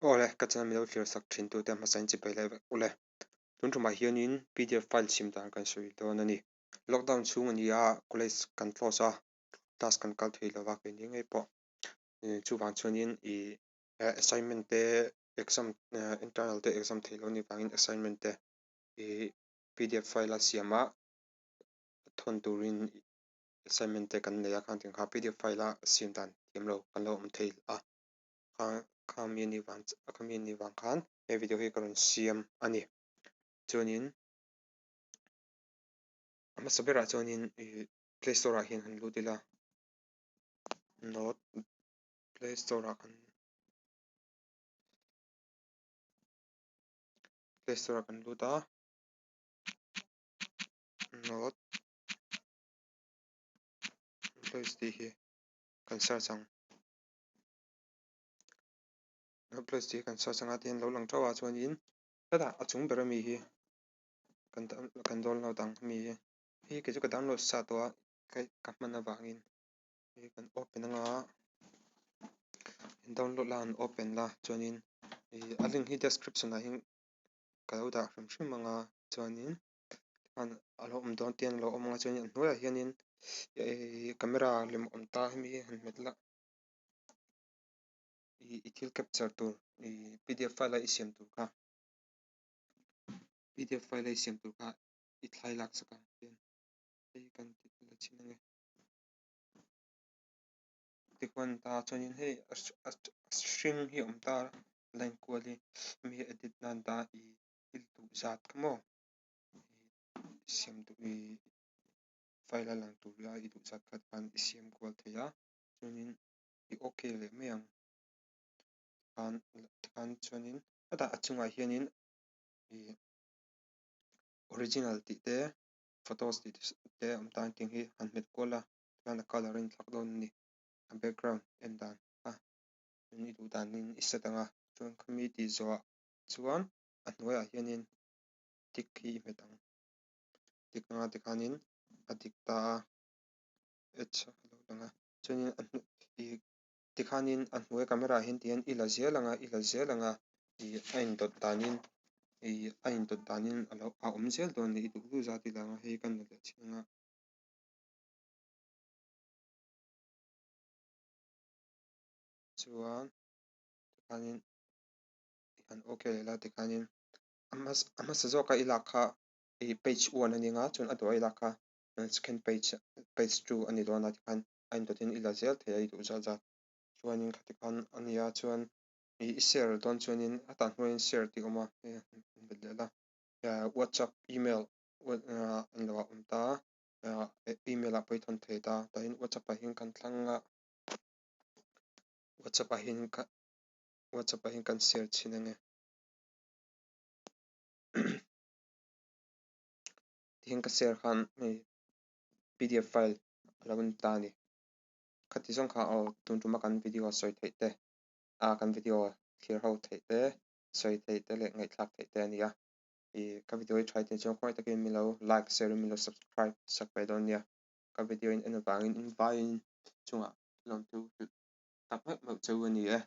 Ole kachana milo fir sak thin tu te ma sain chi pai le ole tun tuma hianin PDF file sim dan kan sui don ani lockdown chung ani a college kan close a class kan kal thei lo wa ke ni ngai po chu wang chuanin assignment te exam internal te exam thei lo ni wangin assignment te PDF file a siama thon turin assignment te kan nei a khan ting kha PDF file a sim dan tiam lo kan lo om thei a kami ni wang khan he video hi karon siam ani chuanin ama sabera chuanin play store ah hian han lu dila note play store ah kan lu da note place di hi kan search ang no place di kan search anga tin lo lang thawa chuanin tada achung bera mi hi kan dol no dang mi hi ke chu ka download sa to kai ka hmana wangin hi kan open anga download la an open la chuanin a link hi description ah hin ka lo da hrim hrim anga chuanin an alo om don tian lo om anga chuanin hnuaiah hianin camera lem om ta hemi han hmetla i thil capture tur PDF file a isiam tur kha PDF file a isiam tur kha i thlai lak saka hian hei kan ti la chin nge tikwan ta chuanin hei a string hi om ta line kuali mi edit nan da i il tu zat kamo siam tu file a lang tur la i du zat khat kan isiam kual theia chuanin i okay le me ang kan chuanin ata achungah hianin original tih te photos tih te om tan ting hi han hmet kuala tana color in thlak dawn ani a background en dan ni du danin i set anga chuan khami tih zawh chuan a hnuaiah hianin tick hi i hmet ang tick anga tikhanin a dik ta h lo langa chuanin tikhanin a hnuai camera ah hian tian ila zial anga a in dawt danin a in dawt danin a awm zel dawn ni i duh duh zat i lang a hei kan la leh chin anga chuan tikhanin han okay lela tikhanin a hmasa zawk a i lak kha page 1 ani nga chuan a duah a i lak kha second page 2 ani dawn a tikhan a in dawt in ila zel thei a i duh zal zat chuanin kha tikhan ania chuan i share dawn chuanin ata hnuaiin share tih awma hei han bet leh la whatsapp email an lo awm ta email ah pawh i thon thei ta tahin whatsapp ah hian kan tlanga whatsapp ah hian kan share chin a nge tihin ka share khan PDF file alo in ta ni khati zawng kha tun tuma kan video sawi theih te kan video clear ho theih te sawi theih te leh ngaih thlak theih te ania ka video hi thlai te chuan khawng takin milo like share milo subscribe sak ve dawn nia ka video in en avangin in vai in chungah hlawm tu tak mek mek chu ani e